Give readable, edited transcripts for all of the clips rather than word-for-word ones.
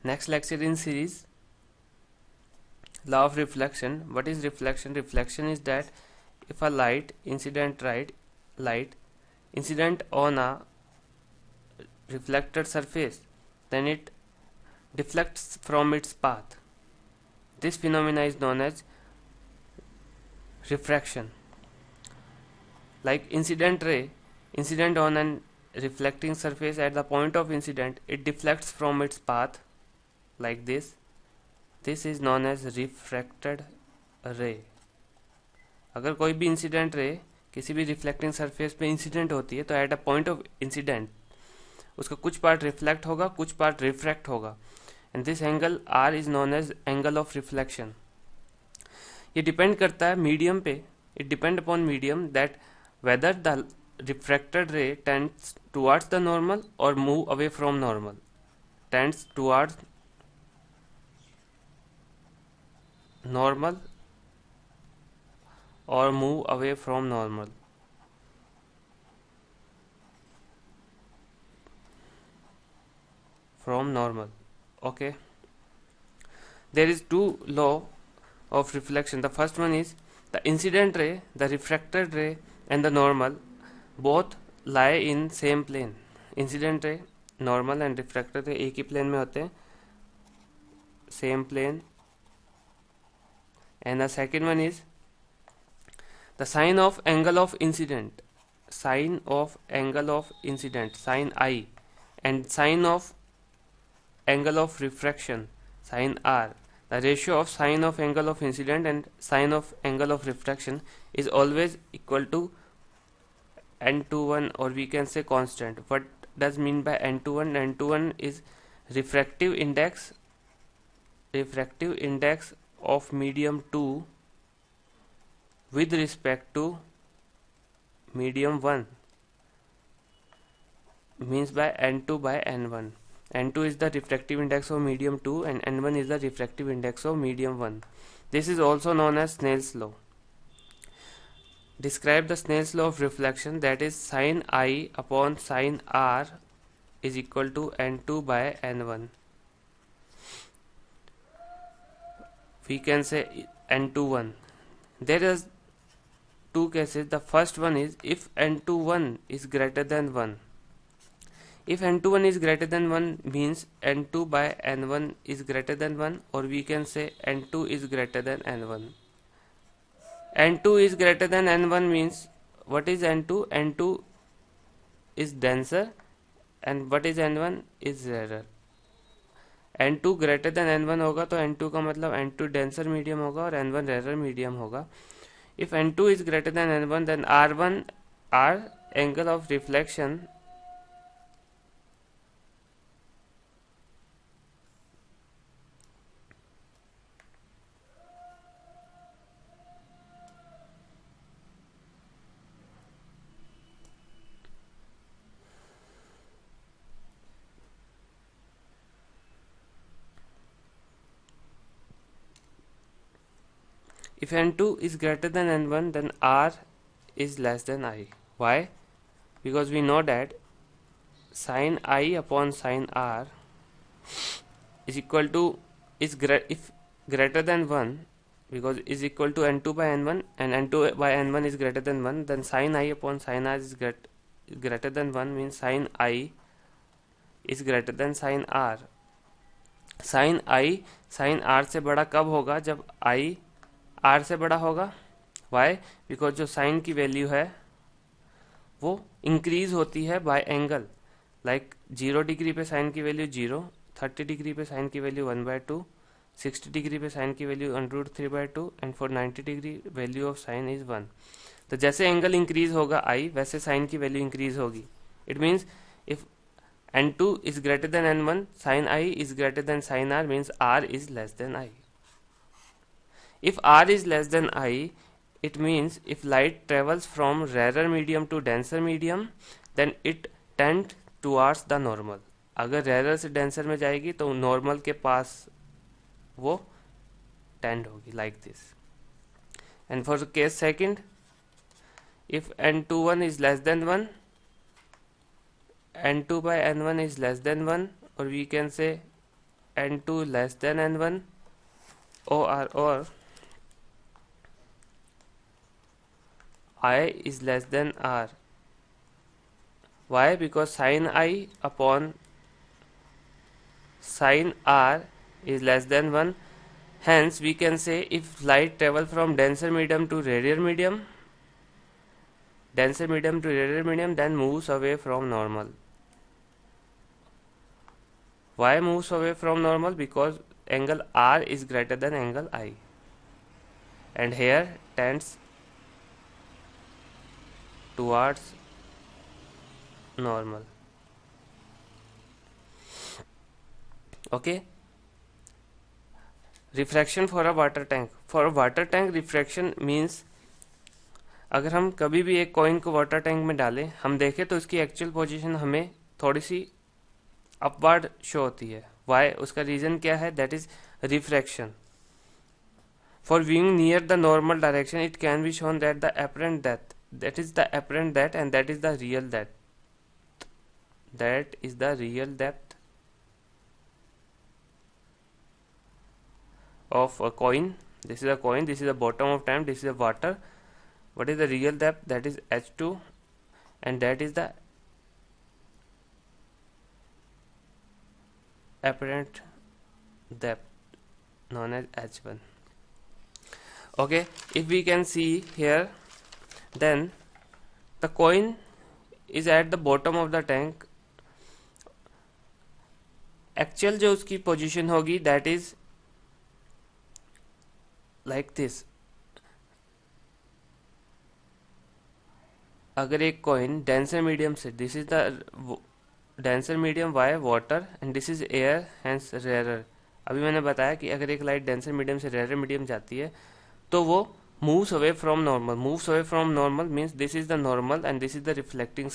Next lecture in series, law of reflection. What is reflection? Reflection is that if a light incident on a reflected surface, then it deflects from its path. This phenomena is known as refraction. Like incident on an reflecting surface, at the point of incident it deflects from its path like this. This is known as refracted ray. अगर कोई भी incident ray किसी भी reflecting surface पे incident होती है तो at a point of incident उसका कुछ पार्ट रिफ्लेक्ट होगा, कुछ पार्ट रिफ्रैक्ट होगा, and this angle are is known as angle of reflection. ये डिपेंड करता है मीडियम पे. It depend upon medium that whether the refracted ray tends towards the normal or move away from normal. Tends towards normal or move away from normal. From normal. Okay. There is two law of reflection. The first one is the incident ray, the refracted ray and the normal both lie in same plane. Incident ray, normal and refracted ray एक ही plane में होते हैं, same plane. And the second one is the sign of angle of incident, sign of angle of incident, sign I, and sign of angle of refraction, sign R. The ratio of sign of angle of incident and sign of angle of refraction is always equal to n21, or we can say constant. What does mean by n21? N21 is refractive index of medium 2 with respect to medium 1, means by n2 by n1. n2 is the refractive index of medium 2 and n1 is the refractive index of medium 1. This is also known as Snell's law. Describe the Snell's law of reflection, that is sin I upon sin R is equal to n2 by n1. We can say n21. There is two cases. The first one is if n21 is greater than 1. If n21 is greater than 1 means n2 by n1 is greater than 1, or we can say n2 is greater than n1. n2 is greater than n1 means what is n2? n2 is denser and what is n1 is rarer. n2 greater than n1 होगा तो n2 का मतलब n2 denser medium होगा और n1 rarer medium होगा. If n2 is greater than n1 then r1, r angle of reflection, if n2 is greater than n1 then r is less than I. Why? Because we know that sin I upon sin R is equal to if greater than 1, because is equal to n2 by n1 and n2 by n1 is greater than 1, then sin I upon sin R is greater than 1 means sin I is greater than sin R. sin I sin R से बड़ा कब होगा? जब I R से बड़ा होगा. Why? Because जो sign की वैल्यू है वो इंक्रीज होती है बाय एंगल. लाइक 0 डिग्री पे साइन की वैल्यू 0, 30 डिग्री पे साइन की वैल्यू 1/2, 60 डिग्री पे साइन की value √3/2 and for 90 degree value of sine is 1. तो जैसे एंगल इंक्रीज होगा I, वैसे साइन की वैल्यू इंक्रीज होगी. It means if n2 is greater than n1, sin I is greater than sin R means R is less than I. If R is less than I, it means if light travels from rarer medium to denser medium, then it tends towards the normal. अगर rarer से denser में जाएगी तो normal के पास वो tend होगी like this. And for the case second, if n21 is less than 1, n2 by n1 is less than 1, or we can say n2 less than n1, or I is less than r. Why? Because sin I upon sin r is less than 1. Hence we can say if light travel from denser medium to rarer medium, then moves away from normal. Why moves away from normal? Because angle r is greater than angle I, and here tends towards normal. Okay. Refraction for a water tank. For a water tank, refraction means अगर हम कभी भी एक coin को water tank में डालें, हम देखें तो इसकी एक्चुअल पोजीशन हमें थोड़ी सी अपवर्ड शो होती है. वाई? उसका रीजन क्या है? That is refraction. For viewing near the normal direction it can be shown that the apparent depth, that is the apparent depth and that is the real depth. That is the real depth of a coin. This is a coin, this is the bottom of tank, this is the water. What is the real depth? That is h2, and that is the apparent depth known as h1. Okay, if we can see here, then the coin is at the bottom of the tank. Actual जो उसकी position होगी, that is like this. अगर एक coin denser medium से, this is the denser medium why water and this is air, hence rare. अभी मैंने बताया कि अगर एक लाइट डेंसर मीडियम से रेयर मीडियम जाती है तो वो moves away from normal. Moves away from normal means this is the normal and this is the reflecting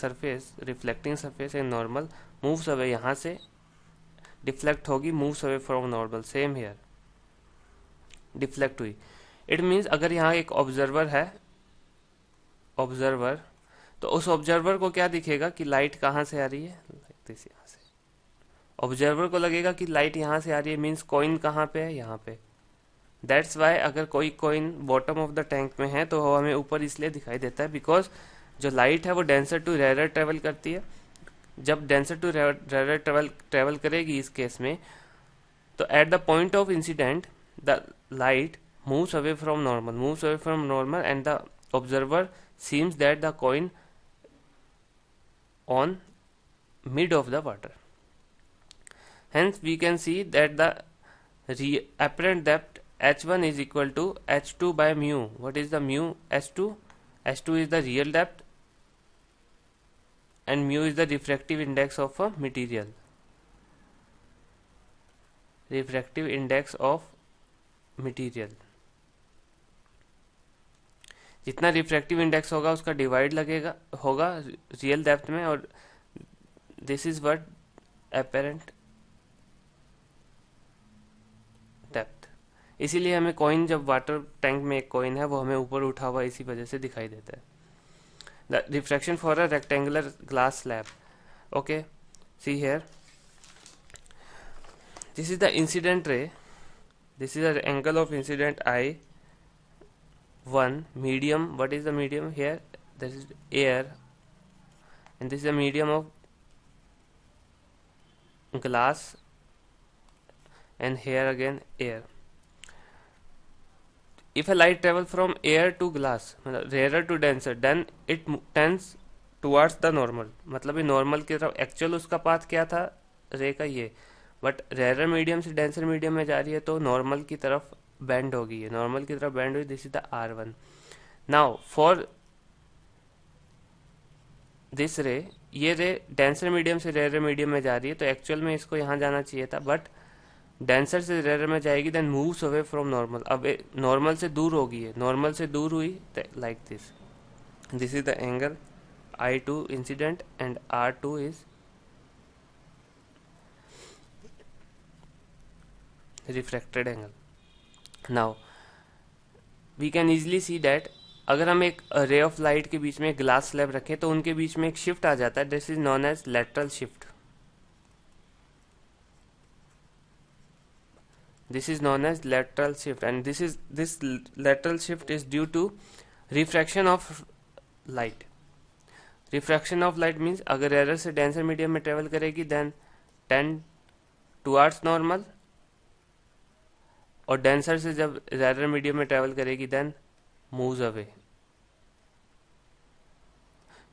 surface and normal moves away. यहाँ से डिफ्लेक्ट होगी, moves away from normal. Same hair, deflect हुई. It means अगर यहाँ एक observer है, observer, तो उस ऑब्जर्वर को क्या दिखेगा कि लाइट कहाँ से आ रही है? यहाँ से. ऑब्जर्वर को लगेगा कि लाइट यहाँ से आ रही है, मीन्स कॉइन कहाँ पे है? यहाँ पे. दैट्स वाई अगर कोई coin bottom of the tank में है तो वो हमें ऊपर इसलिए दिखाई देता है बिकॉज जो लाइट है वो डेंसर टू रेयर ट्रेवल करती है. जब डेंसर टू रेयर ट्रेवल करेगी इस केस में, तो eight the point of incident the light moves away from normal and the observer sees that the coin on mid of the water. Hence we can see that the apparent depth h1 is equal to h2 by mu. What is the mu? h2 is the real depth and mu is the refractive index of a material. Refractive index of material. जितना refractive index होगा उसका divide लगेगा होगा real depth में, और this is what apparent depth. इसीलिए हमें coin, जब वाटर टैंक में एक कॉइन है वो हमें ऊपर उठा हुआ इसी वजह से दिखाई देता है. The refraction for a rectangular glass slab. Okay, see here, this is the incident ray. This is the angle of incident I1. Medium, what is the medium here? This is air, and this is the medium of glass, and here again air. If a light travel from air to glass, rarer to denser, then it tends towards the normal. मतलब ये normal की तरफ. Actual उसका path क्या था रे का? ये. बट रेयर मीडियम से डेंसर मीडियम में जा रही है तो नॉर्मल की तरफ बेंड होगी. है नॉर्मल की तरफ बेंड हुई. This is the R1. Now for this रे, ये रे डेंसर मीडियम से रेयर मीडियम में जा रही है तो एक्चुअल में इसको यहाँ जाना चाहिए था, बट डेंसर से रेयर में जाएगी, then moves away from normal. अब नॉर्मल से दूर होगी, है नॉर्मल से दूर हुई like this. This is the angle I2 incident and R2 is refracted angle. Now we can easily see that अगर हम एक रे ऑफ लाइट के बीच में ग्लास स्लैब रखें तो उनके बीच में एक शिफ्ट आ जाता है. This is known as lateral shift. This is known as lateral shift, and this lateral shift is due to refraction of light. Refraction of light means अगर rarer से denser medium में travel करेगी then tend towards normal, और denser से जब rarer medium में travel करेगी then moves away.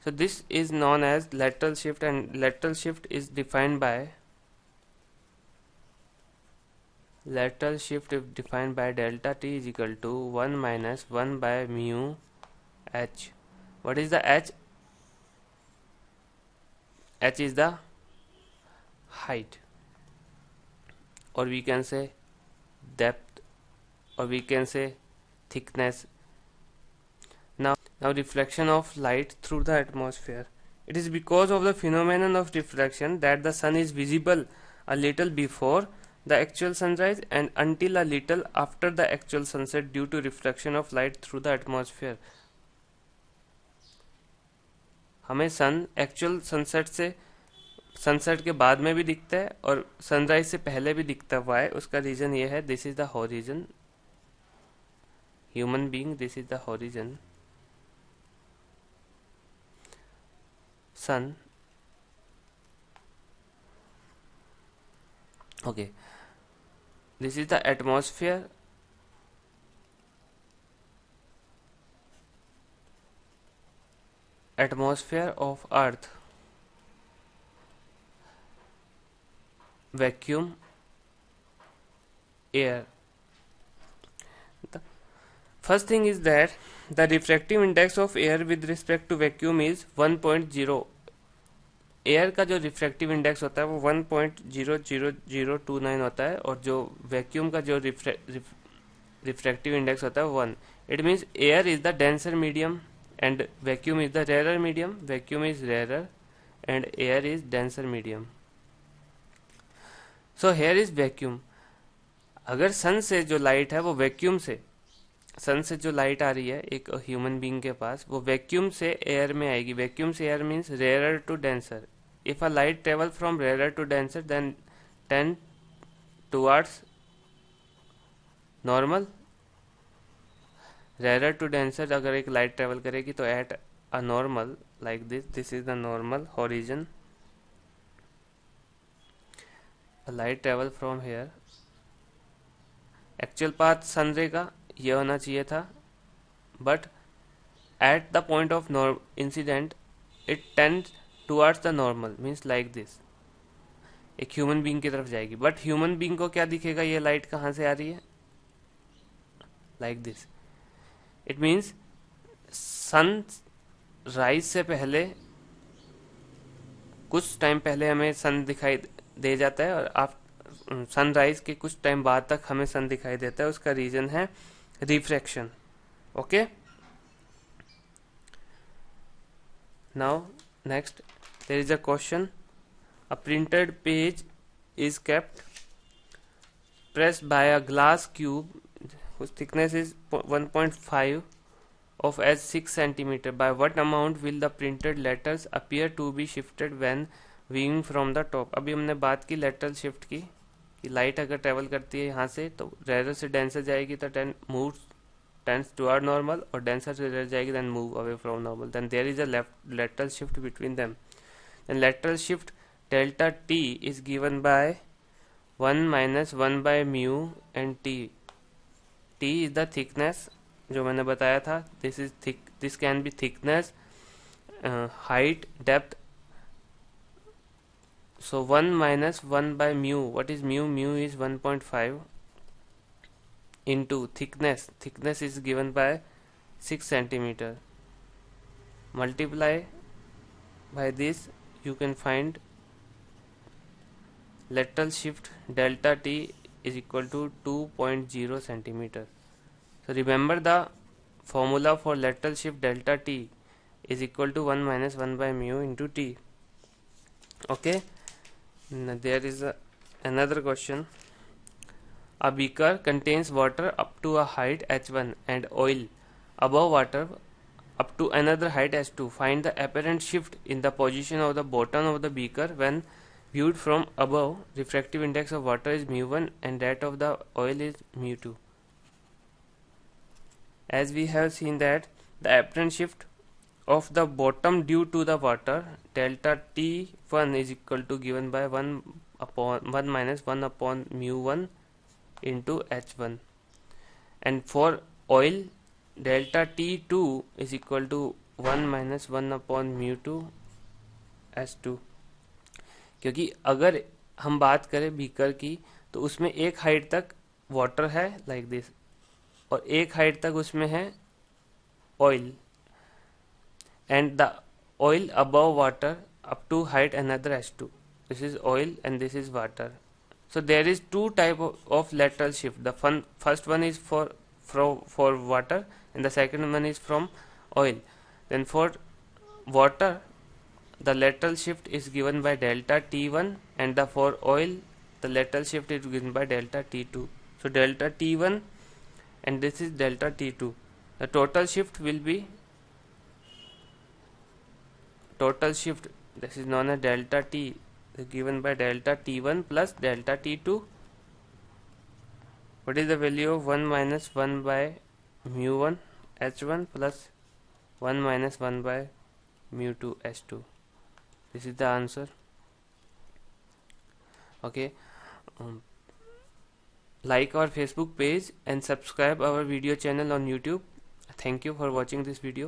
So this is known as lateral shift, and lateral shift is defined by delta t is equal to 1 minus 1 by mu h. What is the h? H is the height, or we can say depth, or we can say thickness. Now reflection of light through the atmosphere. It is because of the phenomenon of refraction that the sun is visible a little before the actual sunrise and until a little after the actual sunset due to reflection of light through the atmosphere. हमें सन actual sunset के बाद में भी दिखता है और sunrise से पहले भी दिखता हुआ है. उसका रीजन ये है, this is the horizon. Human being, this is the horizon. sun, okay, this is the atmosphere of earth. Vacuum, air. The first thing is that the refractive index of air with respect to vacuum is 1.0. Air का जो refractive index होता है वो 1.00029 होता है, और जो vacuum का जो रिफ्रैक्टिव इंडेक्स होता है वो 1. It means air is the denser medium and vacuum is the rare medium. Vacuum is rare and air is denser medium. So here is vacuum. अगर सन से जो लाइट है वो वैक्यूम से, सन से जो लाइट आ रही है एक ह्यूमन बीइंग के पास, वो वैक्यूम से एयर में आएगी. वैक्यूम से air means rare to denser. If a light travel from rare to denser then tend towards normal. Rare to denser अगर एक लाइट ट्रेवल करेगी तो at a normal like this is the normal horizon. A light travel from here. Actual path sun ray का ये होना चाहिए था, but at the point of incident it tends towards the normal means like this. एक human being की तरफ जाएगी, but human being को क्या दिखेगा, ये लाइट कहाँ से आ रही है, like this. It means sunrise से पहले कुछ टाइम पहले हमें सन दिखाई दे जाता है, और सनराइज के कुछ टाइम बाद तक हमें सन दिखाई देता है. उसका रीजन है refraction. Okay, now next there is a question. A printed page is kept pressed by a glass cube whose thickness is 1.5 of as 6 centimeter. By what amount will the printed letters appear to be shifted when viewing from the top? अभी हमने बात की lateral shift की, कि light अगर travel करती है यहाँ से तो रेयर से डेंसर जाएगी तो टेंड्स टुवर्ड नॉर्मल, और डेंसर से रेयर जाएगी then move away from normal. Then there is a lateral shift between them. Then lateral shift delta t is given by 1 minus 1 by mu and t. T is the thickness जो मैंने बताया था. This is thick, this can be thickness, height, depth. So 1 minus 1 by mu. What is mu? Mu is 1.5 into thickness. Thickness is given by 6 centimeter. Multiply by this, you can find lateral shift delta t is equal to 2.0 centimeter. So remember the formula for lateral shift delta t is equal to 1 minus 1 by mu into t. Okay. Now there is another question. A beaker contains water up to a height h1 and oil above water up to another height h2. Find the apparent shift in the position of the bottom of the beaker when viewed from above, refractive index of water is mu1 and that of the oil is mu2. As we have seen that the apparent shift of the bottom due to the water, delta T1 is equal to given by 1 minus 1 upon mu1 into H1, and for oil delta T2 is equal to 1 minus 1 upon mu2 H2. क्योंकि अगर हम बात करें beaker की तो उसमें एक height तक वाटर है लाइक दिस, और एक हाइट तक उसमें है oil, and the oil above water up to height another H2. This is oil and this is water. So there is two type of lateral shift. The first one is for water and the second one is from oil. Then for water the lateral shift is given by delta T1 and for oil the lateral shift is given by delta T2. So delta T1 and this is delta T2. The total shift will be this is known as delta T, is given by delta T1 plus delta T2. What is the value of 1 minus 1 by mu1 H1 plus 1 minus 1 by mu2 H2? This is the answer. Okay. Like our Facebook page and subscribe our video channel on YouTube. Thank you for watching this video.